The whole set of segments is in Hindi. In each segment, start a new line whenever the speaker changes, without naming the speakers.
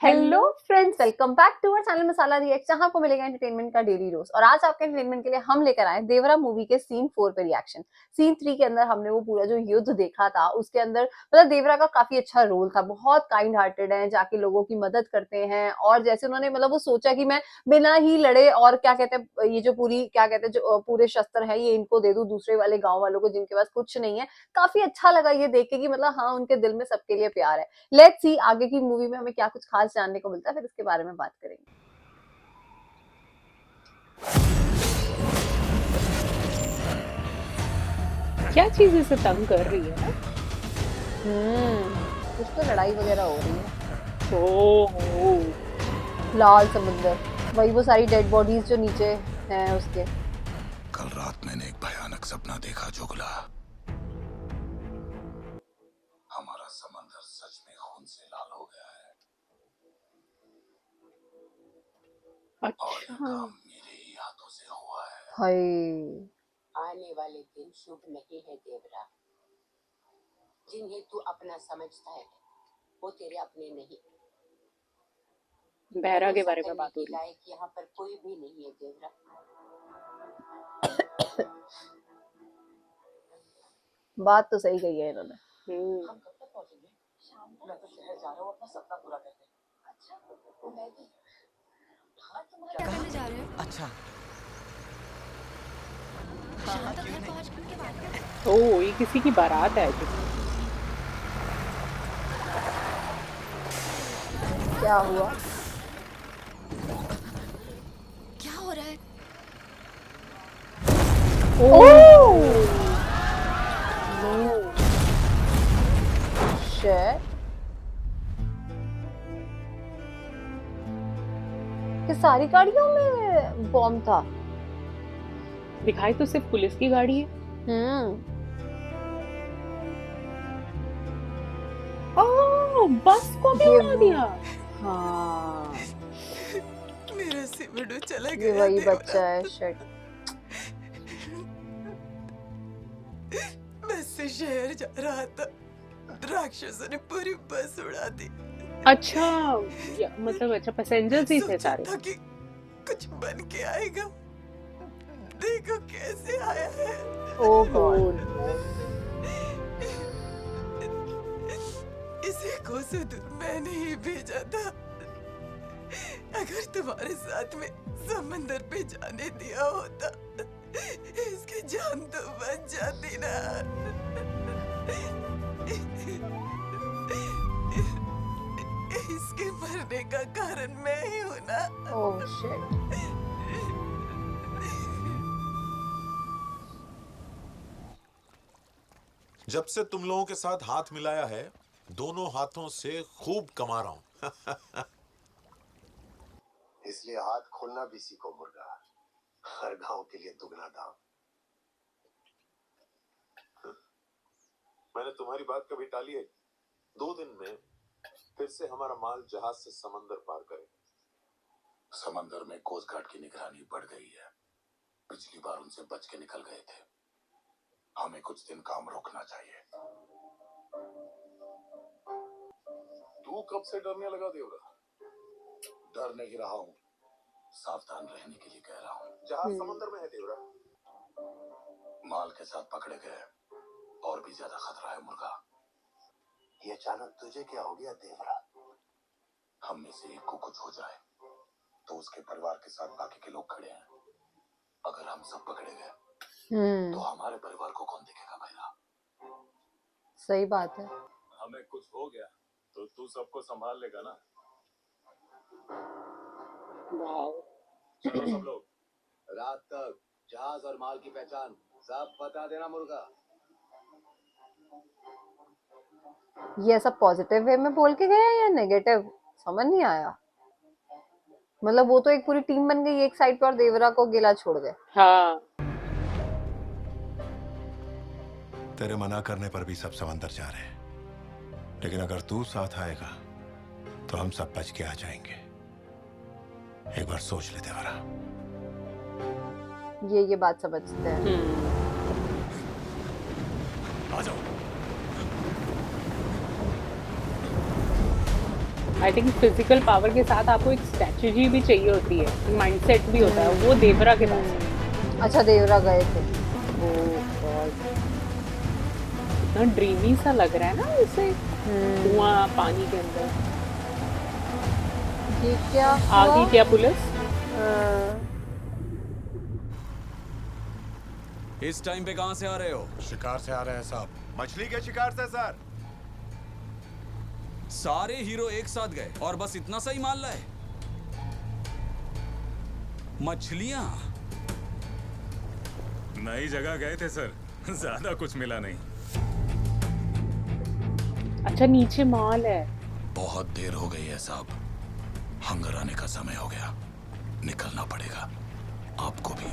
Hello friends, welcome back to our channel Masala React, जहां आपको मिलेगा एंटरटेनमेंट का डेली डोज। और आज आपके एंटरटेनमेंट के लिए हम लेकर आए देवरा मूवी के सीन 4 पे रिएक्शन। सीन 3 के अंदर हमने वो पूरा जो युद्ध देखा था, उसके अंदर मतलब देवरा का काफी अच्छा रोल था। बहुत काइंड हार्टेड है, जाके लोगों की मदद करते हैं। और जैसे उन्होंने मतलब वो सोचा कि मैं बिना ही लड़े और क्या कहते हैं, ये जो पूरी क्या कहते हैं, जो पूरे शस्त्र है ये इनको दे दूं दूसरे वाले गांव वालों को जिनके पास कुछ नहीं है। काफी अच्छा लगा ये देख के कि मतलब हाँ, उनके दिल में सबके लिए प्यार है। लेट्स सी आगे की मूवी में हमें क्या कुछ खास जानने को मिलता है, फिर इसके बारे में बात करेंगे।
क्या चीज इसे तंग कर रही है ना?
कुछ तो लड़ाई वगैरह हो रही है।
ओ
लाल समुंदर, वही वो सारी डेड बॉडीज जो नीचे हैं उसके।
कल रात मैंने एक भयानक सपना देखा जुगला। हमारा समंदर सच में खून से लाल हो गया है। और ये
अच्छा।
काम मेरे ही हाथों से हुआ है।
हाय,
आने वाले दिन शुभ नहीं है देवरा। जिन्हें तू अपना समझता है वो तेरे अपने नहीं।
बहरा के
भरोसा
बारे में
करने
बात हो
के
रही है।
लायक यहाँ पर कोई भी नहीं है देवरा।
बात तो सही कही है इन्होंने।
हम कब तक पहुँचेंगे? शाम को। मैं तो शहर जा रहा हूँ अपना सपना पूरा करने। अच्छा, मैं भी। हाँ,
क्या करने जा रहे हो?
अच्छा
शाम तक घर पहुंचने के बाद
ओ, ये किसी की बारात है, आई थिंक।
क्या हुआ?
क्या हो रहा है?
ओह शिट, कि सारी गाड़ियों में बॉम्ब था।
दिखाई तो सिर्फ पुलिस की गाड़ी है। ओ, बस को भी उड़ा दिया।
हाँ,
मेरा सिमडू चला
ये
गया
वही
देवरा।
बच्चा है। शिट,
बस से शहर जा रहा था, राक्षसों ने पूरी बस उड़ा दी।
अच्छा, मतलब अच्छा, पैसेंजर्स ही थे
सोचा
सारे।
था कि कुछ बन के आएगा, देखो कैसे आया है।
ओह
ओ
गॉड।
नो।
इसे कोसों मैंने ही भेजा था। अगर तुम्हारे साथ में समंदर पे जाने दिया होता, इसकी जान तो बच जाती ना। इसके मरने का कारण मैं ही हूँ ना।
Oh shit.
जब से तुम लोगों के साथ हाथ मिलाया है, दोनों हाथों से खूब कमा रहा हूं।
इसलिए हाथ खोलना भी सीखो मुर्गा। हर गांव के लिए दुगना दाम।
मैंने तुम्हारी बात कभी टाली है? 2 दिन में फिर से हमारा माल जहाज से समंदर पार करे।
समंदर में कोस्ट गार्ड की निगरानी बढ़ गई है। पिछली बार उनसे बच के निकल गए थे। हमें कुछ दिन काम रोकना चाहिए।
तू कब से डरने लगा देवरा?
डर नहीं रहा हूँ, सावधान रहने के लिए कह रहा हूँ।
जहाज समंदर में है देवरा।
माल के साथ पकड़े गए और भी ज्यादा खतरा है मुर्गा। ये अचानक तुझे क्या हो गया देवरा? हम में से एक को कुछ हो जाए तो उसके परिवार के साथ बाकी के लोग खड़े हैं। अगर हम सब पकड़े गए तो हमारे परिवार को कौन देखेगा भैया?
सही बात है।
हमें कुछ हो गया तो तू सबको संभाल लेगा ना?
वाओ।
चलो सब लोग।
रात तक जहाज और माल की पहचान सब बता देना मुर्गा।
ये सब पॉजिटिव वे में बोल के गया या नेगेटिव, समझ नहीं आया। मतलब वो तो एक पूरी टीम बन गई एक साइड पे और देवरा को गिला छोड़ गए।
हाँ,
तेरे मना करने पर भी सब समंदर जा रहे हैं, लेकिन अगर तू साथ आएगा तो हम सब बच के आ जाएंगे। एक बार सोच ले देवरा।
ये बात समझते हैं।
आ जाओ।
आई थिंक फिजिकल पावर के साथ आपको एक स्ट्रेटजी भी चाहिए होती है, माइंडसेट भी होता है, वो देवरा के पास है।
अच्छा देवरा गए थे।
इतना ड्रीमी सा लग रहा है ना इसे, धुआं पानी के अंदर।
ये क्या
आ गई क्या पुलिस?
इस टाइम पे कहां से आ रहे हो?
शिकार से आ रहे हैं साहब। मछली के शिकार से सर।
सारे हीरो एक साथ गए और बस इतना सा ही माल लाए? मछलियां?
नई जगह गए थे सर, ज्यादा कुछ मिला नहीं।
अच्छा नीचे माल है।
बहुत देर हो गई है साहब, हंगर आने का समय हो गया, निकलना पड़ेगा आपको भी।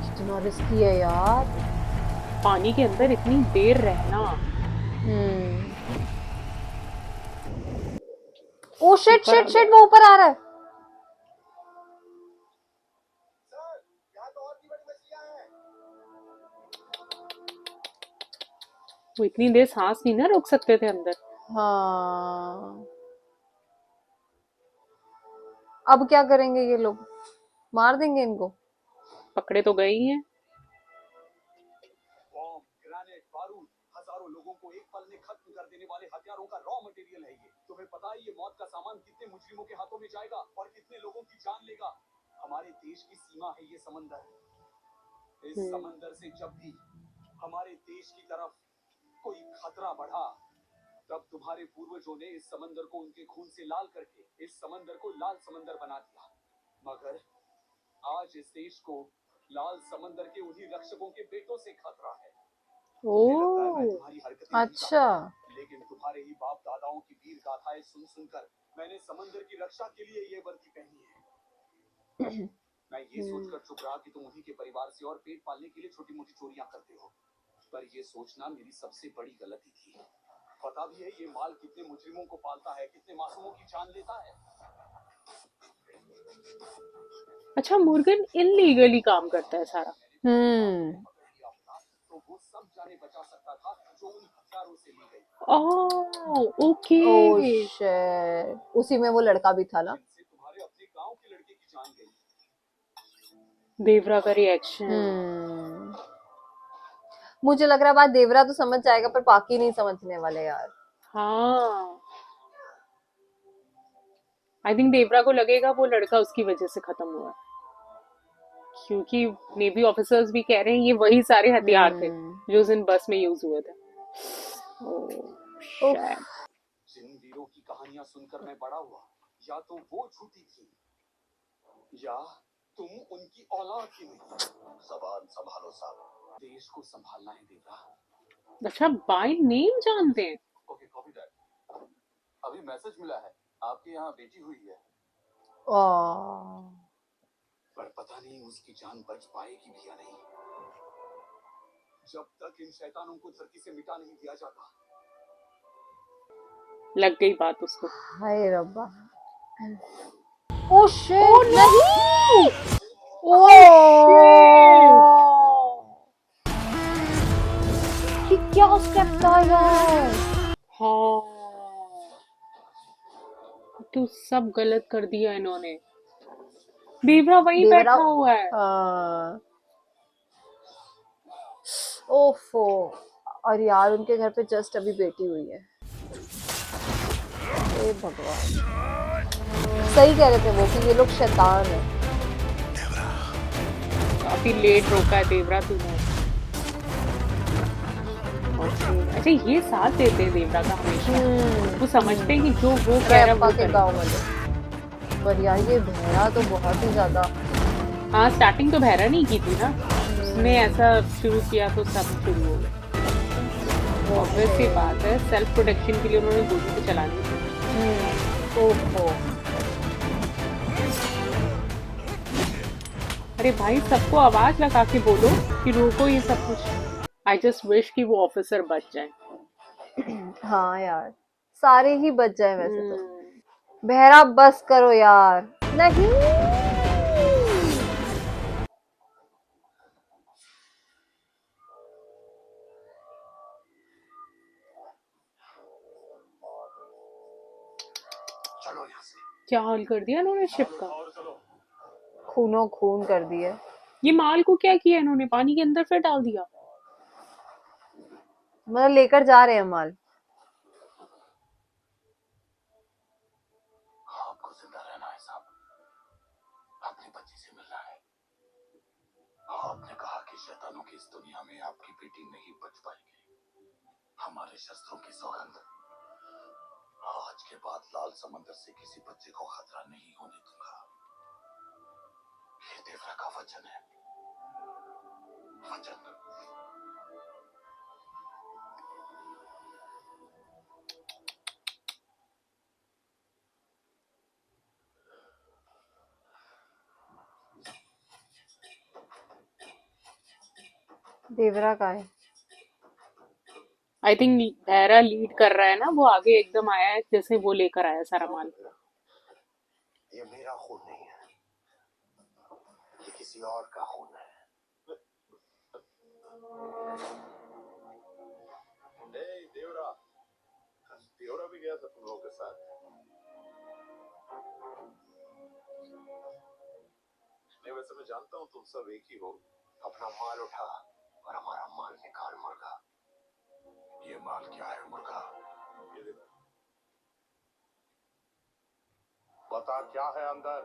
कितना रिस्की है यार।
पानी के अंदर इतनी देर रहना।
ओ शिट शिट शिट, वो ऊपर आ रहा है।
वो इतनी देर सांस नहीं ना रोक सकते थे अंदर।
हाँ, अब क्या करेंगे ये लोग? मार देंगे इनको।
पकड़े तो गए ही हैं।
बॉम्ब, ग्रेनेड, बारूद, हजारों लोगों को एक पल में खत्म कर देने वाले हथियारों का रॉ मटेरियल है ये। तुम्हें पता है ये मौत का सामान कितने मुजरिमों के हाथों में जाएगा और कितने लोगों की जान लेगा? हमारे देश की सीमा है ये समंदर। इस समंदर से जब भी हमारे देश की तरफ कोई खतरा बढ़ा, तब तुम्हारे पूर्वजों ने इस समंदर को उनके खून से लाल करके इस समंदर को लाल समंदर बना दिया। मगर आज इस देश को लाल समंदर के उन्हीं रक्षकों के बेटों से खतरा है। तुम्हारी हरकतें
अच्छा।
लेकिन तुम्हारे ही बाप दादाओं की वीर गाथाएं सुन सुनकर मैंने समंदर की रक्षा के लिए ये वर्दी पहनी है। मैं ये सोचकर चुप रहा कि तुम उन्हीं के परिवार से और पेट पालने के लिए छोटी मोटी चोरियां करते हो, पर ये सोचना मेरी सबसे बड़ी गलती थी। पता भी है ये माल कितने मुजरिमों को पालता है, कितने मासूमों की जान लेता है।
अच्छा मुर्गन इलीगली काम करता है सारा।
तो वो सब जाने बचा सकता था जो उन हथियारों से ली गई।
Oh okay.
ओह शिट, उसी में वो लड़का भी था ना।
जिनसे तुम्हारे अपने गांव के लड़के की जान गई।
देवरा का रिएक्शन।
मुझे लग रहा है बात देवरा तो समझ जाएगा, पर बाकी नहीं समझने वाले यार।
हाँ आई थिंक देवरा को लगेगा वो लड़का उसकी वजह से खत्म हुआ, क्योंकि नेवी ऑफिसर्स भी कह रहे हैं ये वही सारे हथियार थे जो उस दिन बस में यूज हुए थे।
जिन वीरों की कहानियां सुनकर मैं बड़ा हुआ, या तो वो झूठी थी या तुम उनकी औलाद ही नहीं। ज़बान संभालो साहब, देश को संभालना है देवरा।
अच्छा बाय नेम जानते हैं।
Okay copy that. अभी मैसेज मिला है, आपके यहाँ बेटी हुई है, पर पता नहीं उसकी जान बच पाएगी भी या नहीं। जब तक इन शैतानों को धरती से मिटा नहीं दिया जाता।
लग गई बात उसको।
हाय रब्बा। ओह शिट, नहीं। ये क्या स्टेप था यार।
हाँ तो सब गलत कर दिया इन्होंने। देवरा वहीं बैठा हुआ है।
ओफो, और यार उनके घर पे जस्ट अभी बेटी हुई है। हे भगवान, सही कह रहे थे वो कि ये लोग शैतान है।
काफी लेट रोका है देवरा तूने। अच्छा ये साथ देते हैं देवरा का हमेशा। वो समझते हैं कि जो वो कह रहा है वो
के गाँव वाले। पर यार ये बहरा तो बहुत ही ज्यादा।
हाँ स्टार्टिंग तो बहरा नहीं की थी ना, उसने ऐसा शुरू किया तो सब शुरू हो गया। ऑब्वियस सी बात है, सेल्फ प्रोटेक्शन के लिए उन्होंने गोली तो चलानी थी।
ओहो,
अरे भाई सबको आवाज लगा के बोलो कि रोको ये सब कुछ। आई जस्ट विश कि वो ऑफिसर बच जाए।
हाँ यार सारे ही बच जाए वैसे तो। बहरा बस करो यार। नहीं
चलो यहाँ से।
क्या हाल कर दिया इन्होंने शिप का।
खूनो खून कर दिए।
ये माल को क्या किया इन्होंने, पानी के अंदर फिर डाल दिया।
मतलब लेकर जा रहे हैं माल।
आपको जिंदा रहना है साहब, अपनी बच्ची से मिलना है। आपने कहा कि शैतानों की इस दुनिया में आपकी बेटी नहीं बच पाएगी। हमारे शस्त्रों की सौगंध, आज के बाद लाल समंदर से किसी बच्चे को खतरा नहीं होने दूंगा। ये देवरा का वचन है, वचन।
देवरा का है।
आई थिंक भैरा लीड कर रहा है ना, वो आगे एकदम आया है जैसे वो लेकर आया सारा माल।
ये मेरा खून नहीं है, ये किसी और का खून है। देवरा, देवरा भी गया था तुम लोगों के साथ। नहीं, वैसे मैं जानता हूँ तुम सब एक ही हो। अपना माल उठा और हमारा माल निकाल मुर्गा। ये माल क्या है मुर्गा? ये देखो। बता क्या है अंदर?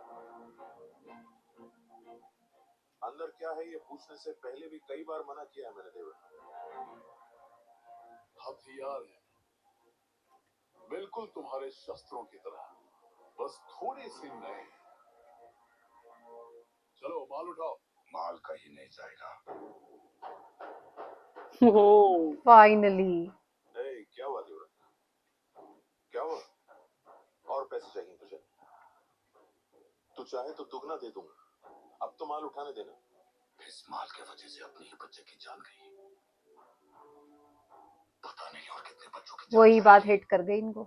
अंदर क्या है ये पूछने से पहले भी कई बार मना किया है मैंने देवरा। हथियार है, बिल्कुल तुम्हारे शस्त्रों की तरह, बस थोड़ी सी नए। चलो माल उठाओ। माल कहीं नहीं जाएगा।
ओ
फाइनली।
क्या हुआ देवरा? क्या हुआ? और पैसे चाहिए तुझे? तू चाहे तो दुगना दे दूंगा। अब तो माल उठाने देना। इस माल के वजह से अपने ही बच्चे की जान गई, पता नहीं और कितने बच्चों की जान
वही बात
जाएगी।
हिट कर गई इनको।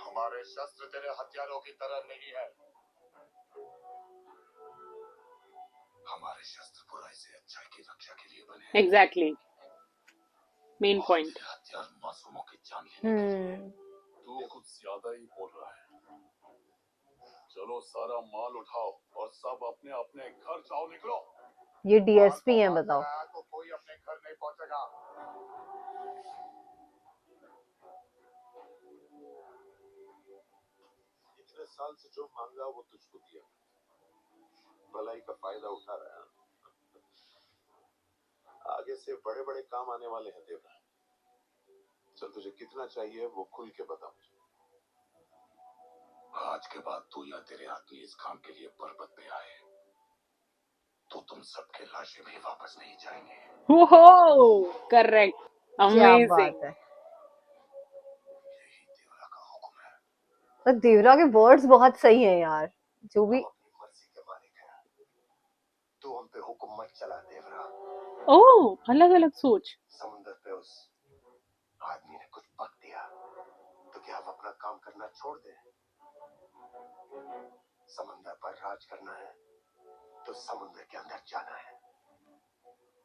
हमारे शस्त्र तेरे हथियारों की तरह नहीं है। हमारे शस्त्र बुराई से अच्छाई की रक्षा के लिए बने हैं।
एग्जैक्टली, मेन
और
पॉइंट।
तेरे हथियार मासूमों की जान लेने के लिए।
हम्म।
तू कुछ ज्यादा ही बोल रहा है। चलो सारा माल उठाओ और सब अपने अपने घर जाओ, निकलो।
ये डीएसपी हैं, बताओ।
तो कोई अपने घर नहीं पहुंचेगा। इतने साल से जो मांगा वो तुझको दिया, भलाई का फायदा उठा रहा है। आगे से बड़े बड़े काम आने वाले हैं देवरा। चल तुझे कितना चाहिए वो खुल के बता मुझे। आज के बाद तू या तेरे आदमी इस काम के लिए पर्वत पे आए तो तुम सबके लाशें भी वापस नहीं जाएंगे।
ओहो, करेक्ट,
क्या
अमेजिंग।
बात है।
यही देवरा का हुक्म है।
पर देवरा के वर्ड्स बहुत सही हैं यार, जो भी।
हम अपनी मर्जी के मालिक हैं। तू हम पे हुक्म मत चला देवरा।
ओह, अलग अलग सोच।
समुंदर पे उस आदमी ने कुछ बक दिया तो क्या हम अपना काम करना छोड़ दें? समंदर पर राज करना है तो समुंदर के अंदर जाना है।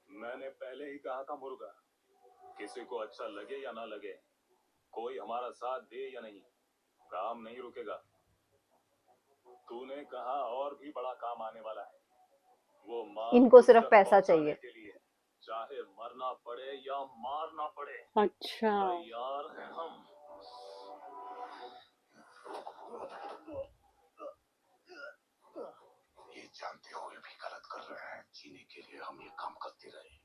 मैंने पहले ही कहा था मुर्गा, किसी को अच्छा लगे या ना लगे, कोई हमारा साथ दे या नहीं, काम नहीं रुकेगा। तूने कहा और भी बड़ा काम आने वाला है। वो माल
इनको
तुझ
सिर्फ
तक
पैसा
पहुंचाने
चाहिए।
के लिए, चाहे मरना पड़े या मारना पड़े,
अच्छा,
तैयार हैं हम।
ये जानते हुए भी गलत कर रहे हैं। जीने के लिए हम ये काम करते रहे,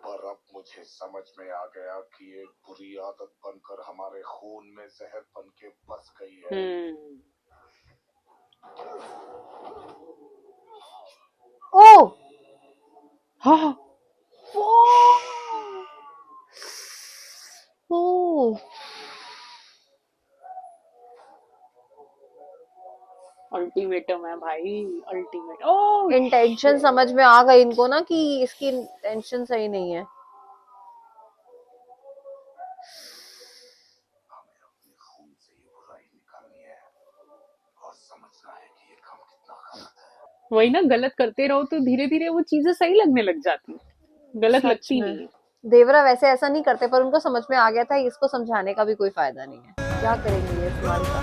पर अब मुझे समझ में आ गया कि एक बुरी आदत बनकर हमारे खून में जहर बन के बस गई है।
ओ
हाँ,
ओ
अल्टीमेटम है भाई, अल्टीमेट। ओह
इंटेंशन
शिट।
समझ में आ गई इनको ना कि इसकी इंटेंशन सही नहीं है।
हमें अपने खून से ये बुराई निकालनी है और समझना है कि ये काम कितना गलत है।
वही ना, गलत करते रहो तो धीरे धीरे वो चीजें सही लगने लग जाती, गलत
सच
लगती
में
नहीं है।
देवरा वैसे ऐसा नहीं करते, पर उनको समझ में आ गया था इसको समझाने का भी कोई फायदा नहीं है। क्या करेंगे ये इस्तेमाल का?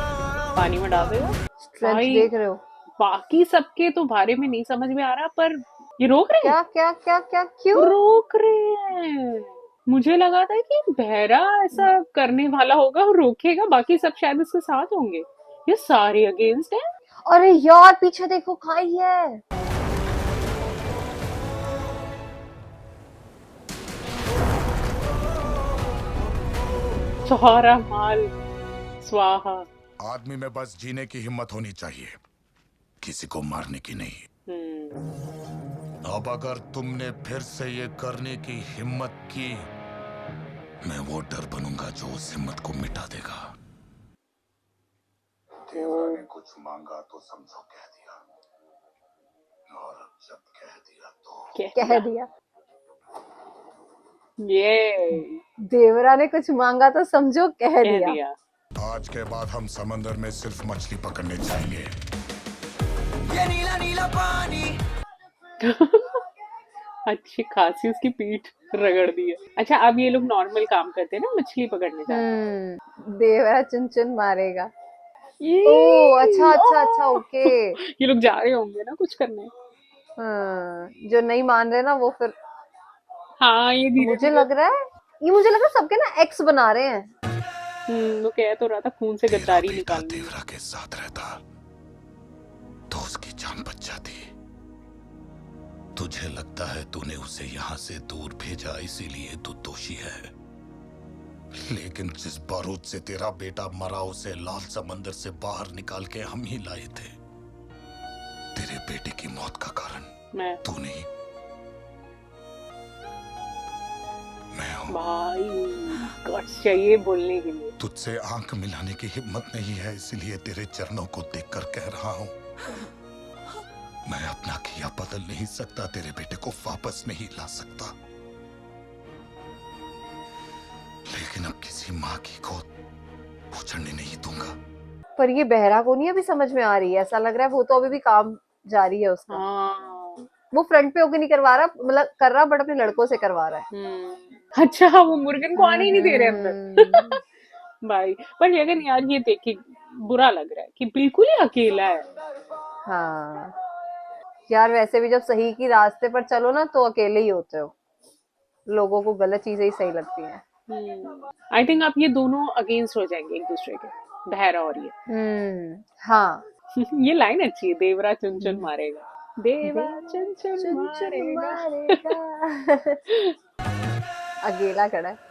पानी में डाल देगा
स्ट्रेंथ
भाई।
देख रहे हो?
बाकी सबके तो बारे में नहीं समझ में आ रहा, पर ये रोक रहे हैं।
क्या क्या क्या क्या क्यों?
रोक रहे हैं। मुझे लगा था कि बहरा ऐसा करने वाला होगा और रोकेगा, बाकी सब शायद उसके साथ होंगे। ये सारे अगेंस्ट है।
अरे यार पीछे देखो, खाई है।
सारा माल स्वाहा।
आदमी में बस जीने की हिम्मत होनी चाहिए, किसी को मारने की नहीं। अब अगर तुमने फिर से ये करने की हिम्मत की, मैं वो डर बनूंगा जो उस हिम्मत को मिटा देगा। देवरा ने कुछ मांगा तो समझो कह दिया, और अब जब कह दिया तो
कह दिया।
ये
देवरा ने कुछ मांगा तो समझो कह
कह
दिया।
दिया।
आज के बाद हम समंदर में सिर्फ मछली पकड़ने जाएंगे।
अच्छी खासी उसकी पीठ रगड़ दी है। अच्छा, अब ये लोग नॉर्मल काम करते हैं ना, मछली पकड़ने जाते हैं।
देवरा चुन चुन मारेगा।
ये
ओ अच्छा अच्छा अच्छा, ओके।
ये लोग जा रहे होंगे ना कुछ करने।
जो नहीं मान रहे ना वो फिर।
हाँ, ये धीरे
मुझे लग रहा है सबके ना एक्स बना रहे हैं।
वो कह तो रहा था खून से गद्दारी
बेटा
निकालनी।
देवरा के साथ रहता तो उसकी जान बच जाती। तुझे लगता है तूने उसे यहाँ से दूर भेजा इसीलिए तू दोषी है, लेकिन जिस बारूद से तेरा बेटा मरा उसे लाल समंदर से बाहर निकाल के हम ही लाए थे। तेरे बेटे की मौत का कारण
मैं
तू नहीं, मैं हूं।
भाई guts चाहिए बोलने के लिए।
तुझसे आंख मिलाने की हिम्मत नहीं है, इसलिए तेरे चरणों को देखकर कह रहा हूं। मैं अपना किया बदल नहीं सकता, तेरे बेटे को वापस नहीं ला सकता, लेकिन अब किसी माँ की गोद उछड़ने नहीं दूंगा।
पर ये बहरा को नहीं अभी समझ में आ रही है, ऐसा लग रहा है वो तो अभी भी काम जारी है उसका।
हाँ।
वो फ्रंट पे होके नहीं करवा रहा, मतलब कर रहा बट अपने लड़कों से करवा रहा है।
अच्छा, वो मुर्गन को आने ही नहीं दे रहे अंदर। भाई पर जगन यार, ये देख के बुरा लग रहा है कि बिल्कुल ही अकेला है।
हाँ यार, वैसे भी जब सही की रास्ते पर चलो ना तो अकेले ही होते हो, लोगों को गलत चीजें ही सही लगती हैं।
आई थिंक आप ये दोनों अगेंस्ट हो जाएंगे एक दूसरे के, बहरा और ये।
हाँ।
ये लाइन अच्छी है, देवरा चुन चुन मारेगा, देवरा चुन चुन मारेगा।
अकेला खड़ा है।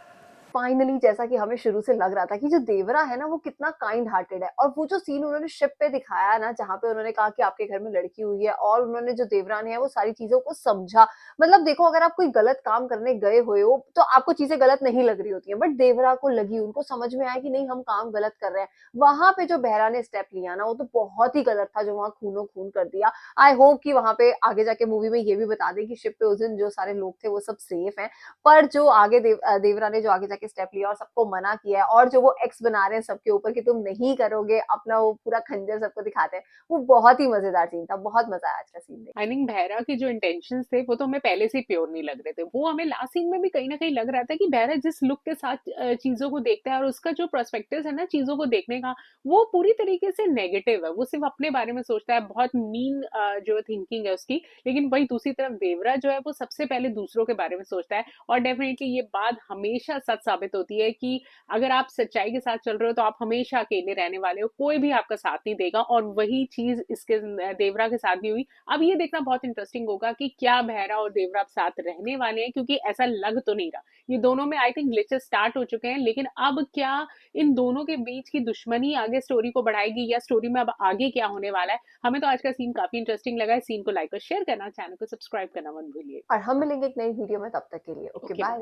फाइनली जैसा कि हमें शुरू से लग रहा था कि जो देवरा है ना वो कितना काइंड हार्टेड है, और वो जो सीन उन्होंने शिप पे दिखाया ना जहाँ पे उन्होंने कहा कि आपके घर में लड़की हुई है और उन्होंने जो देवरानी है वो सारी चीजों को समझा। मतलब देखो, अगर आप कोई गलत काम करने गए हुए हो तो आपको चीजें गलत नहीं लग रही होती हैं, बट देवरा को लगी, उनको समझ में आया कि नहीं हम काम गलत कर रहे हैं। वहां पे जो बहरा ने स्टेप लिया ना वो तो बहुत ही गलत था, जो वहां खूनो खून कर दिया। आई होप कि वहां पे आगे जाके मूवी में ये भी बता दें कि शिप पे उस दिन जो सारे लोग थे वो सब सेफ हैं, पर जो आगे देवरा ने जो आगे जाके स्टेप लिया और सबको मना किया है, और जो वो एक्स बना रहे हैं सबके ऊपर कि तुम नहीं करोगे, अपना वो पूरा खंजर सबको दिखाते हैं, वो बहुत ही मजेदार सीन था। बहुत मजा आया आज का सीन देख।
आई थिंक बहरा के जो इंटेंशंस थे वो तो हमें पहले से प्योर नहीं लग रहे थे। वो हमें लास्ट सीन में भी कहीं ना कहीं लग रहा था कि बहरा जिस लुक के साथ चीजों को देखता है और उसका जो पर्सपेक्टिव है ना चीजों को देखने का, वो पूरी तरीके से नेगेटिव है। वो सिर्फ अपने बारे में सोचता है, बहुत मीन जो थिंकिंग है उसकी। लेकिन वही दूसरी तरफ देवरा जो है वो सबसे पहले दूसरों के बारे में सोचता है। और डेफिनेटली ये बात हमेशा सच साबित होती है कि अगर आप सच्चाई के साथ चल रहे हो तो आप हमेशा अकेले रहने वाले हो, कोई भी आपका साथ नहीं देगा। और वही चीज इसके देवरा के साथ भी हुई। अब ये देखना बहुत इंटरेस्टिंग होगा कि क्या बहरा और देवरा साथ रहने वाले हैं, क्योंकि ऐसा लग तो नहीं रहा। ये दोनों में आई थिंक ग्लिचेस स्टार्ट हो चुके हैं, लेकिन अब क्या इन दोनों के बीच की दुश्मनी आगे स्टोरी को बढ़ाएगी, या स्टोरी में अब आगे क्या होने वाला है। हमें तो आज का सीन काफी इंटरेस्टिंग लगा है। सीन को लाइक और शेयर करना, चैनल को सब्सक्राइब करना मत भूलिए।
और हम मिलेंगे एक नई वीडियो में, तब तक के लिए ओके बाय।